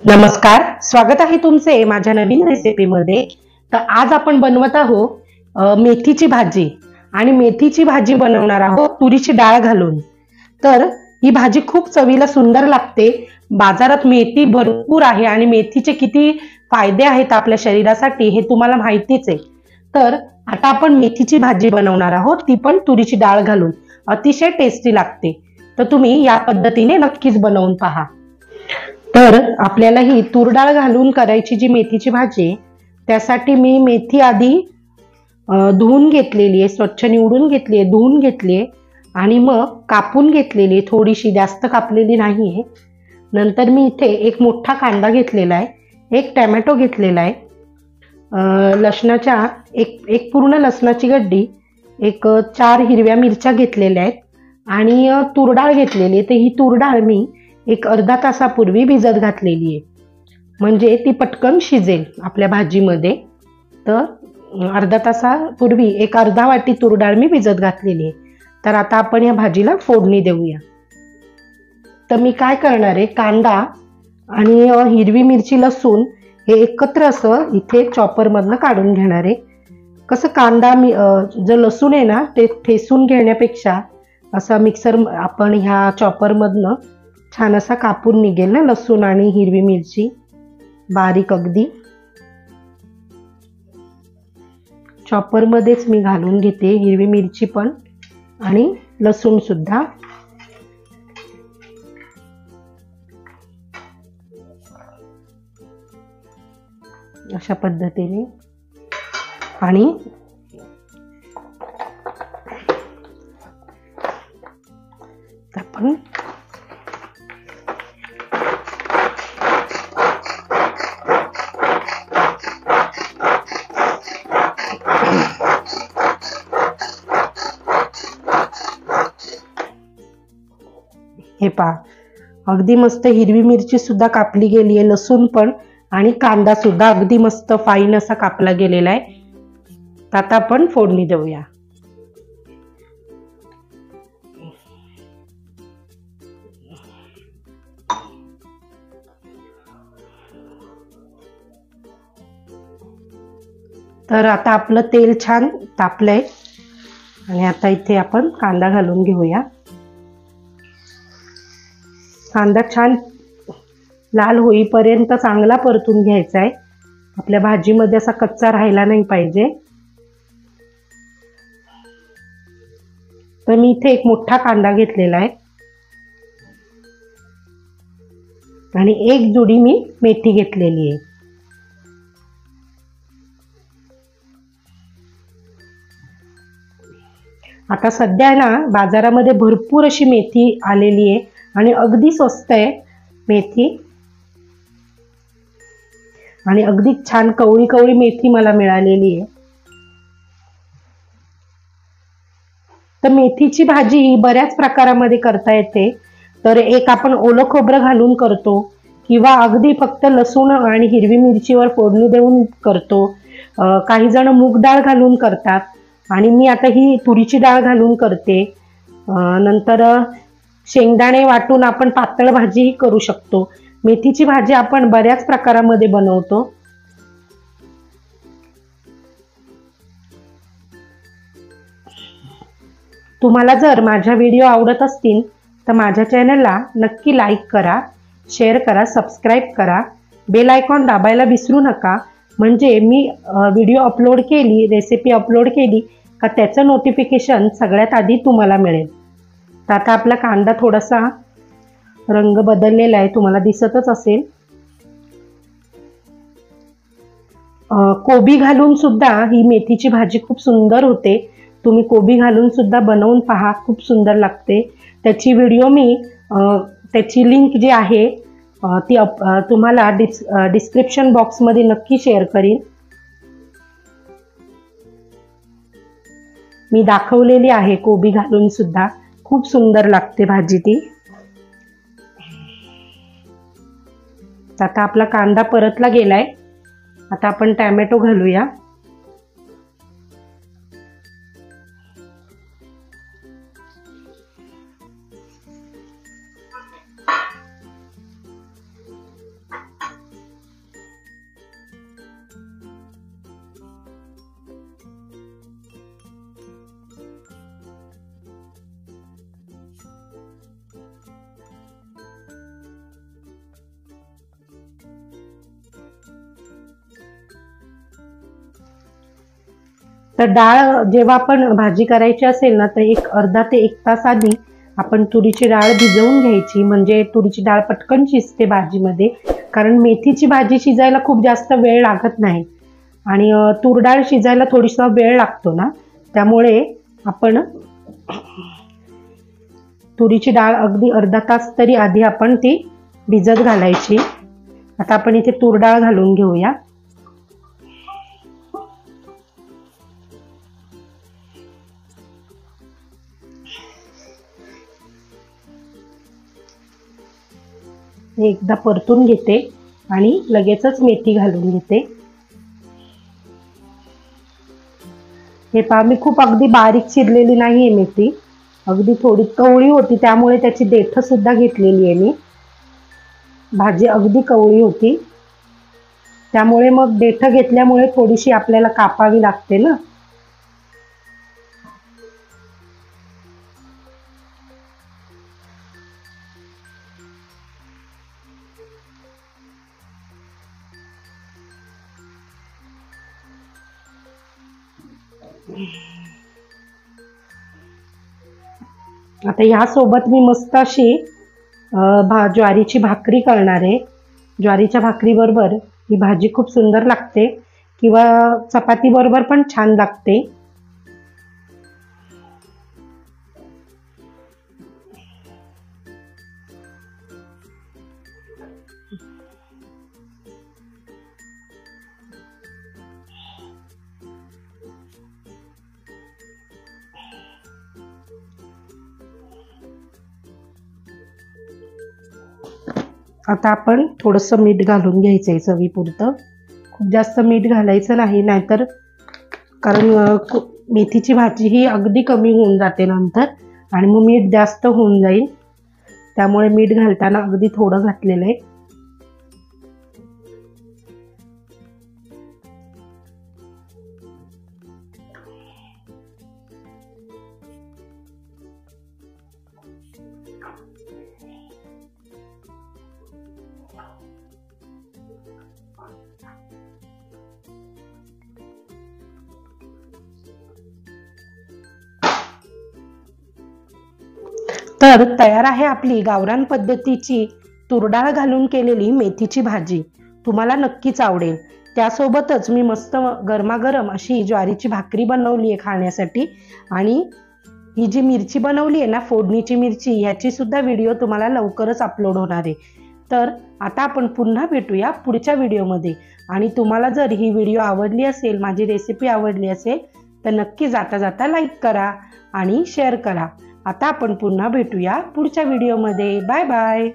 नमस्कार, स्वागत आहे तुमचे माझ्या नवीन रेसिपीमध्ये। तर आज आपण बनवत आहोत मेथीची भाजी आणि मेथीची भाजी बनवणार आहोत तुरीची डाळ घालून। तर ही भाजी खूप चवीला सुंदर लागते। बाजारात मेथी भरपूर आहे आणि मेथीचे किती फायदे आहेत आपल्या शरीरासाठी हे तुम्हाला माहितीच आहे। तर आता आपण मेथीची भाजी बनवणार आहोत, ती पण तुरीची डाळ घालून। अतिशय टेस्टी लागते। तर तुम्ही या पद्धतीने नक्कीच बनवून पहा। तर आपल्याला ही तूर डाळ घालून करायची जी मेथीची भाजी, त्यासाठी मी मेथी आधी धुवून घेतलेली आहे, स्वच्छ निवडून घेतली आहे, धुवून घेतली आहे आणि मग कापून घेतलेली आहे, थोडीशी जास्त कापलेली नाही आहे। नंतर मी इथे एक मोठा कांदा घेतलेला आहे, एक टोमॅटो घेतलेला आहे, लसणाच्या एक पूर्ण लसणाची गड्डी, एक 4 हिरव्या मिरच्या घेतलेल्या आहेत आणि तूर डाळ घेतलेली आहे। तर ही तूर डाळ मी एक अर्धा तासापूर्वी भिजत घातलेली आहे, म्हणजे ती पटकन शिजेल आपल्या भाजीमध्ये। तर अर्धा तासापूर्वी एक अर्धा वाटी तूर डाळ मी भिजत घातलेली आहे। तर आता आपण या भाजीला फोडणी देऊया। तर मी काय करणार आहे, कांदा आणि हिरवी मिरची लसूण हे एकत्र असं इथे चॉपरमधनं काढून घेणार आहे। कसं कांदा जो लसूण आहे ना ते ठेसून घेण्यापेक्षा असा मिक्सर आपण ह्या चॉपरमधनं छान असा कापून निघेल ना लसूण आणि हिरवी मिरची बारीक अगदी। चॉपर मध्येच मी घालून घेते हिरवी मिरची पण आणि लसूण सुद्धा। अशा पद्धतीने आणि आपण हे पहा, अगदी मस्त हिरवी मिरची सुद्धा कापली गेली आहे, लसूण पण आणि कांदा सुद्धा अगदी मस्त फाईन असा कापला गेलेला आहे। आता आपण फोडणी देऊया। तर आता आपलं तेल छान तापलंय आणि आता इथे आपण कांदा घालून घेऊया। कांदा छान लाल होईपर्यंत चांगला परतून घ्यायचा आहे, आपल्या भाजीमध्ये असा कच्चा राहायला नाही पाहिजे। तर मी इथे एक मोठा कांदा घेतलेला आहे आणि एक जुडी मी मेथी घेतलेली आहे। आता सध्या ना बाजारामध्ये भरपूर अशी मेथी आलेली आहे आणि अगदी स्वस्त आहे मेथी आणि अगदी छान कवळी कवळी मेथी मला मिळालेली आहे। तर मेथीची भाजी ही बऱ्याच प्रकारामध्ये करता येते। तर एक आपण ओलं खोबरं घालून करतो किंवा अगदी फक्त लसूण आणि हिरवी मिरचीवर फोडणी देऊन करतो, काही जण मूग डाळ घालून करतात आणि मी आता ही तुरीची डाळ घालून करते। नंतर शेंगदाणे वाटून आपण पातळ भाजी करू शकतो। मेथीची भाजी आपण बऱ्याच प्रकारामध्ये बनवतो। तुम्हाला जर माझ्या व्हिडिओ आवडत असतील तर माझ्या चॅनलला नक्की लाईक करा, शेअर करा, सबस्क्राईब करा, बेल आयकॉन दाबायला विसरू नका, म्हणजे मी व्हिडिओ अपलोड केली, रेसिपी अपलोड केली का त्याचं नोटिफिकेशन सगळ्यात आधी तुम्हाला मिळेल। तर आता आपला कांदा थोडासा रंग बदललेला आहे, तुम्हाला दिसतच असेल। कोबी घालून सुद्धा ही मेथीची भाजी खूप सुंदर होते। तुम्ही कोबी घालून सुद्धा बनवून पहा, खूप सुंदर लागते। त्याची व्हिडिओ मी त्याची लिंक जी आहे ती तुम्हाला डिस्क्रिप्शन बॉक्समध्ये नक्की शेअर करीन। मी दाखवलेली आहे कोबी घालून सुद्धा खूप सुंदर लागते भाजी ती। आता आपला कांदा परतला गेलाय, आता आपण टोमॅटो घालूया। तर डाळ जेव्हा आपण भाजी करायची असेल ना, तर एक अर्धा ते 1 तास आधी आपण तुरीची डाळ भिजवून घ्यायची, म्हणजे तुरीची डाळ पटकन शिजते भाजीमध्ये. कारण मेथीची भाजी शिजायला खूप जास्त वेळ लागत नाही आणि तूर डाळ शिजायला थोडीसा वेळ लागतो ना, त्यामुळे आपण तुरीची डाळ अगदी अर्धा तास तरी आधी आपण ती भिजत घालायची. आता आपण इथे तूर डाळ घालून घेऊया. एकदा परतून घेते आणि लगेचच मेथी घालून घेते. हे पहा, मी खूप अगदी बारीक चिरलेली नाहीये मेथी, अगदी थोडी कवळी होती, त्यामुळे त्याची देठ सुद्धा घेतलेली आहे मी. भाजी अगदी कवळी होती, त्यामुळे मग देठ घेतल्यामुळे थोडीशी आपल्याला कापावी लागते ना. आता ह्यासोबत मी मस्त अशी ज्वारीची भाकरी करणार आहे. ज्वारीच्या भाकरी बरोबर ही भाजी खूप सुंदर लागते, किंवा चपाती बरोबर पण छान लागते. आता आपण थोडंसं मीठ घालून घ्यायचंय चवीपुरतं. खूप जास्त मीठ घालायचं नाही, नाहीतर कारण मेथीची भाजी ही अगदी कमी होऊन जाते नंतर आणि मग मीठ जास्त होऊन जाईल, त्यामुळे मीठ घालताना अगदी थोडं घातलेलं आहे. तर तयार आहे आपली गावरान पद्धतीची तुरडाळ घालून केलेली मेथीची भाजी. तुम्हाला नक्कीच आवडेल. त्यासोबतच मी मस्त गरमागरम अशी ज्वारीची भाकरी बनवली आहे खाण्यासाठी, आणि ही जी मिरची बनवली आहे ना, फोडणीची मिरची, ह्याची सुद्धा व्हिडिओ तुम्हाला लवकरच अपलोड होणार आहे. तर आता आपण पुन्हा भेटूया पुढच्या व्हिडिओमध्ये. आणि तुम्हाला जर ही व्हिडिओ आवडली असेल, माझी रेसिपी आवडली असेल, तर नक्की जाता जाता लाईक करा आणि शेअर करा. आता आपण पुन्हा भेटूया पुढच्या व्हिडिओमध्ये. Bye bye.